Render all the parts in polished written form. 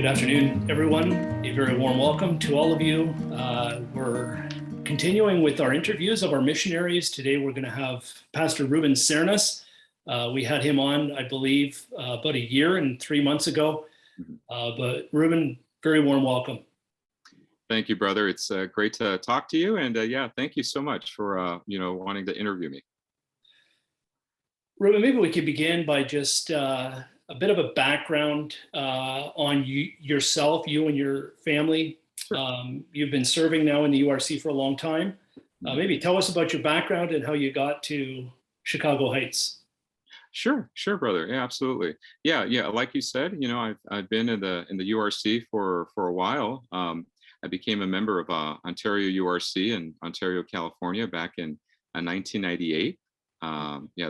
Good afternoon, everyone. A very warm welcome to all of you. We're continuing with our interviews of our missionaries. Today, we're going to have Pastor Ruben Sernas. We had him on, I believe, about a year and 3 months ago. But Ruben, very warm welcome. Thank you, brother. It's great to talk to you. And yeah, thank you so much for, wanting to interview me. Ruben, maybe we could begin by just a bit of a background on yourself, you and your family. Sure. You've been serving now in the URC for a long time. Maybe tell us about your background and how you got to Chicago Heights. Sure, brother. Yeah, absolutely. Yeah. Like you said, I've been in the URC for a while. I became a member of Ontario URC in Ontario, California, back in 1998.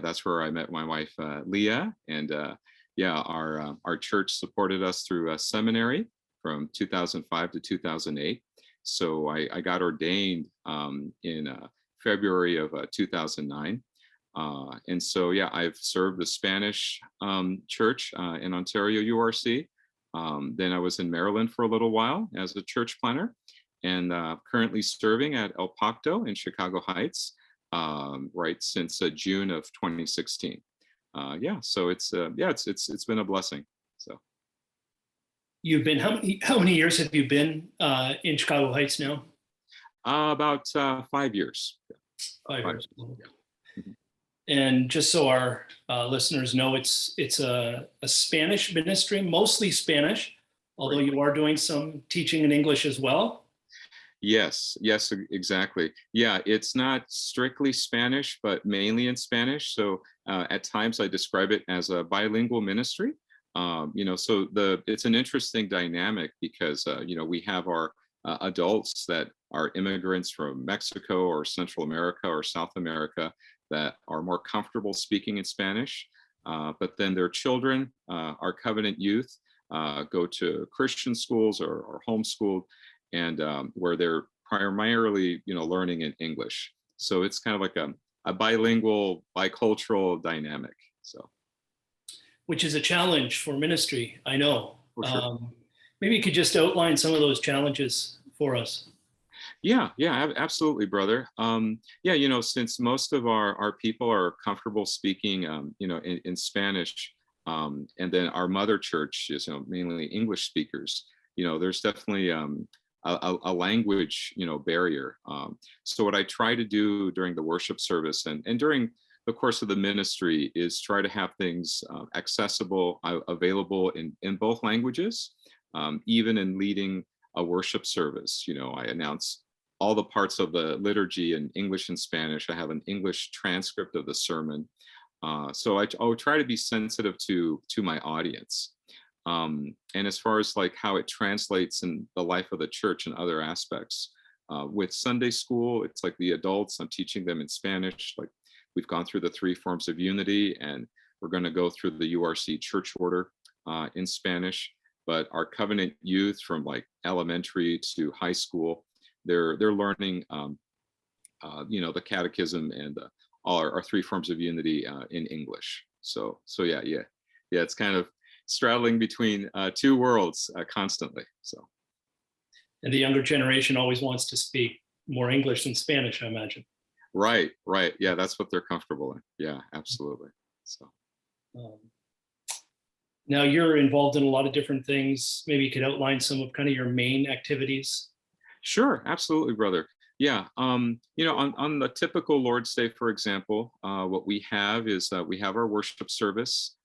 That's where I met my wife, Leah, and our church supported us through a seminary from 2005 to 2008. So I got ordained in February of 2009. And so, I've served the Spanish church in Ontario URC. Then I was in Maryland for a little while as a church planner, and currently serving at El Pacto in Chicago Heights, right since June of 2016. So it's been a blessing. So You've been how many years have you been in Chicago Heights now? About 5 years. 5 years. Yeah. And just so our listeners know, it's a Spanish ministry, mostly Spanish, although Right. you are doing some teaching in English as well. Yes, exactly. Yeah, it's not strictly Spanish, but mainly in Spanish. So at times I describe it as a bilingual ministry. So it's an interesting dynamic because we have our adults that are immigrants from Mexico or Central America or South America that are more comfortable speaking in Spanish. But then their children, our covenant youth, go to Christian schools or homeschooled, and where they're primarily, learning in English. So it's kind of like a bilingual, bicultural dynamic. So, Which is a challenge for ministry, I know. for sure. Maybe you could just outline some of those challenges for us. Yeah, absolutely, brother. Since most of our people are comfortable speaking, in Spanish, and then our mother church is, mainly English speakers, there's definitely a language, barrier. So what I try to do during the worship service and during the course of the ministry is try to have things accessible, available in both languages, even in leading a worship service. I announce all the parts of the liturgy in English and Spanish. I have an English transcript of the sermon. So I'll try to be sensitive to my audience. And as far as like how it translates in the life of the church and other aspects, with Sunday school, it's like the adults, I'm teaching them in Spanish. Like we've gone through the 3 forms of unity, and we're going to go through the URC church order in Spanish. But our covenant youth from like elementary to high school, they're learning, the catechism and all our 3 forms of unity in English. So it's kind of straddling between 2 worlds constantly. So, And the younger generation always wants to speak more English than Spanish, I imagine. Right. Yeah, that's what they're comfortable in. Yeah, absolutely. So. Now you're involved in a lot of different things. Maybe you could outline some of kind of your main activities. Sure, absolutely, brother. Yeah, on the typical Lord's Day, for example, what we have is we have our worship service,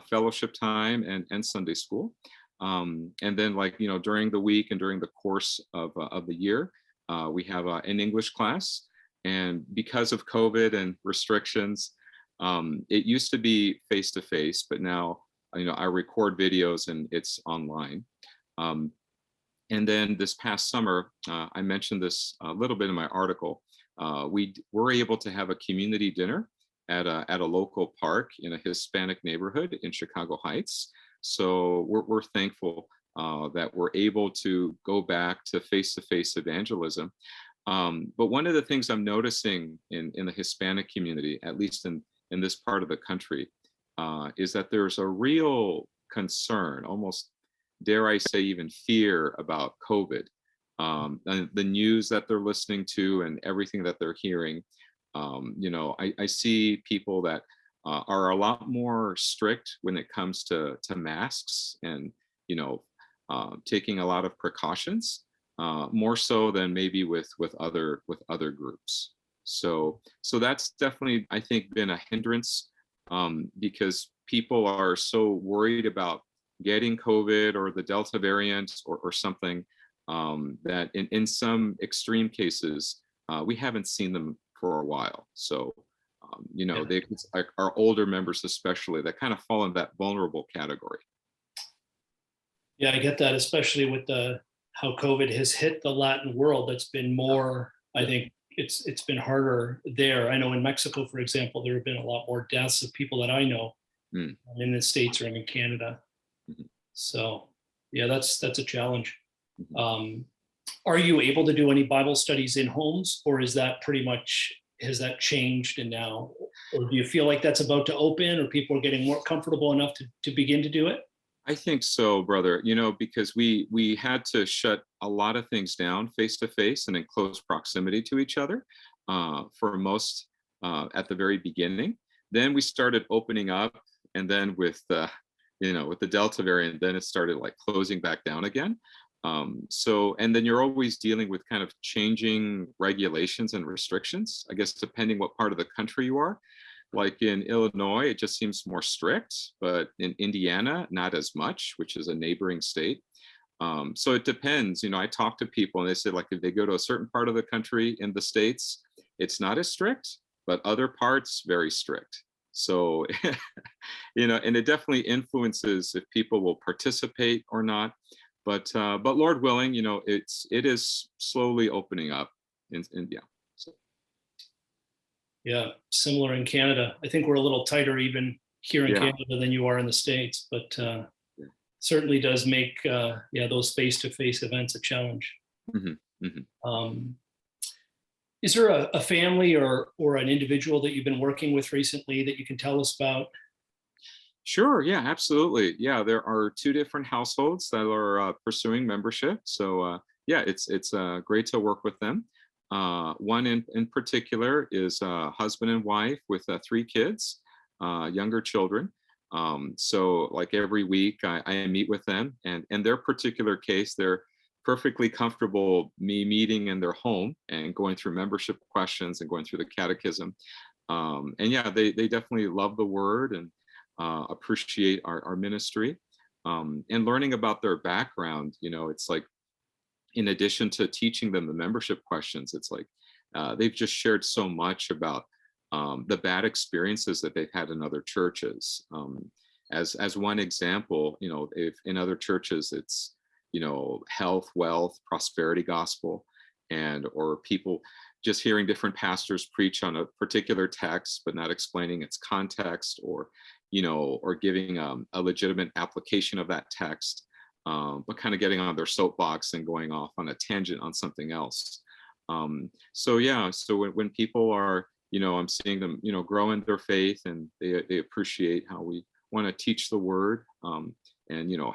fellowship time, and Sunday school. And then during the week and during the course of the year, we have an English class. And because of COVID and restrictions, it used to be face-to-face, but now, I record videos and it's online. And then this past summer, I mentioned this a little bit in my article, we were able to have a community dinner at a local park in a Hispanic neighborhood in Chicago Heights. So we're thankful that we're able to go back to face-to-face evangelism. But one of the things I'm noticing in the Hispanic community, at least in this part of the country, is that there's a real concern, almost dare I say, even fear about COVID. And the news that they're listening to and everything that they're hearing. I see people that are a lot more strict when it comes to masks and, taking a lot of precautions, more so than maybe with other groups. So that's definitely, I think, been a hindrance, because people are so worried about getting COVID or the Delta variant or something, that in some extreme cases, we haven't seen them for a while. So, Yeah. it's like our older members, especially, that kind of fall in that vulnerable category. Yeah, I get that, especially with how COVID has hit the Latin world. That's been more, I think it's been harder there. I know in Mexico, for example, there have been a lot more deaths of people that I know Mm, in the States or in Canada. mhm, So yeah, that's a challenge. mhm. Um, are you able to do any Bible studies in homes, or is that pretty much, has that changed and now, or do you feel like that's about to open, or people are getting more comfortable enough to begin to do it? I think so, brother. Because we had to shut a lot of things down face to face and in close proximity to each other, for most, at the very beginning. Then we started opening up, and then with the Delta variant, then it started like closing back down again. And then you're always dealing with kind of changing regulations and restrictions, I guess, depending what part of the country you are. Like in Illinois, it just seems more strict, but in Indiana, not as much, which is a neighboring state. So it depends. I talk to people and they say, like, if they go to a certain part of the country in the States, it's not as strict, but other parts, very strict. So, and it definitely influences if people will participate or not. But Lord willing, it is slowly opening up. And yeah. So, Yeah, similar in Canada. I think we're a little tighter even here in yeah. Canada than you are in the States, but Yeah. certainly does make those face-to-face events a challenge. Mhm, mhm. Um, is there a family or an individual that you've been working with recently that you can tell us about? Sure. Yeah, absolutely. Yeah, there are two different households that are pursuing membership. So yeah, it's great to work with them. One in particular is a husband and wife with three kids, younger children. So like every week, I meet with them, and in their particular case, they're perfectly comfortable me meeting in their home and going through membership questions and going through the catechism. And yeah, they definitely love the word and appreciate our ministry, and learning about their background. It's like, in addition to teaching them the membership questions, it's like they've just shared so much about the bad experiences that they've had in other churches. As one example, if in other churches it's health, wealth, prosperity gospel, or people just hearing different pastors preach on a particular text but not explaining its context, or giving a legitimate application of that text, but kind of getting on their soapbox and going off on a tangent on something else. So yeah, so when people are, I'm seeing them, grow in their faith, and they appreciate how we want to teach the word, and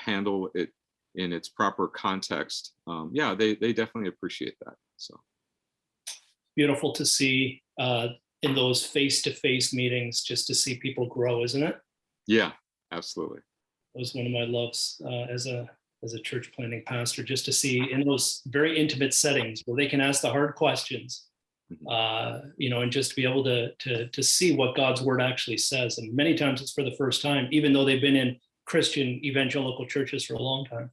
handle it in its proper context. Yeah, they definitely appreciate that. So Beautiful to see in those face-to-face meetings, just to see people grow, isn't it? yeah, absolutely. That was one of my loves as a church planting pastor, just to see in those very intimate settings where they can ask the hard questions, Mhm. and just to be able to see what God's word actually says. And many times it's for the first time, even though they've been in Christian evangelical churches for a long time.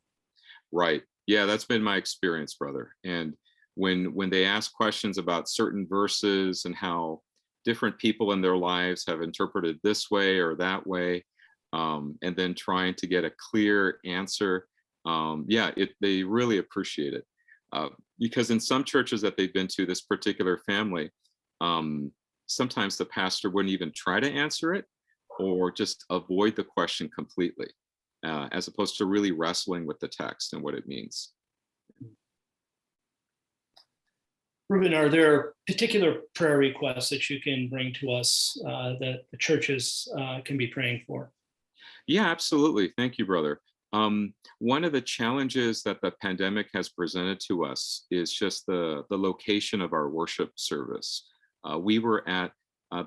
Right. Yeah, that's been my experience, brother. And when they ask questions about certain verses and how different people in their lives have interpreted this way or that way, and then trying to get a clear answer, yeah, they really appreciate it. Because in some churches that they've been to, this particular family, um, sometimes the pastor wouldn't even try to answer it, or just avoid the question completely, as opposed to really wrestling with the text and what it means. Ruben, are there particular prayer requests that you can bring to us that the churches can be praying for? Yeah, absolutely. Thank you, brother. One of the challenges that the pandemic has presented to us is just the location of our worship service. We were at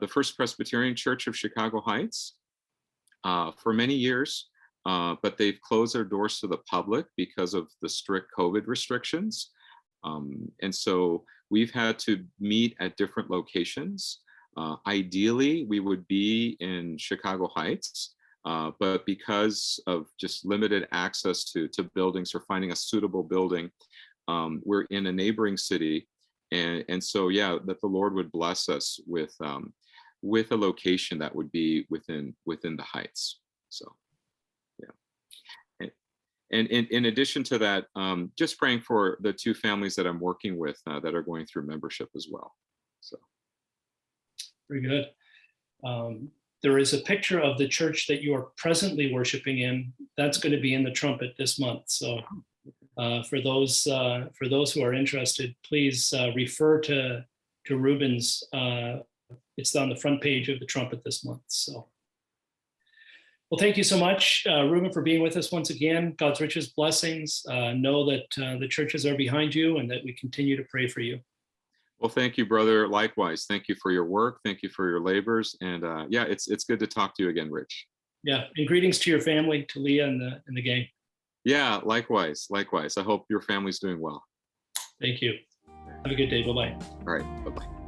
the First Presbyterian Church of Chicago Heights for many years, but they've closed their doors to the public because of the strict COVID restrictions. And so we've had to meet at different locations. Ideally, we would be in Chicago Heights, but because of just limited access to buildings or finding a suitable building, we're in a neighboring city. And so, yeah, that the Lord would bless us with a location that would be within the Heights. So, yeah. And in addition to that, just praying for the two families that I'm working with that are going through membership as well. So, very good. There is a picture of the church that you are presently worshiping in. That's going to be in the trumpet this month. So for those who are interested, please refer to Ruben's. It's on the front page of the trumpet this month. So, well, thank you so much, Ruben, for being with us once again. God's richest blessings. Know that the churches are behind you and that we continue to pray for you. Well, thank you, brother. Likewise, thank you for your work. Thank you for your labors. And yeah, it's good to talk to you again, Rich. Yeah, and greetings to your family, to Leah and the gang. Yeah, likewise. I hope your family's doing well. Thank you. Have a good day. Bye-bye. All right, bye-bye.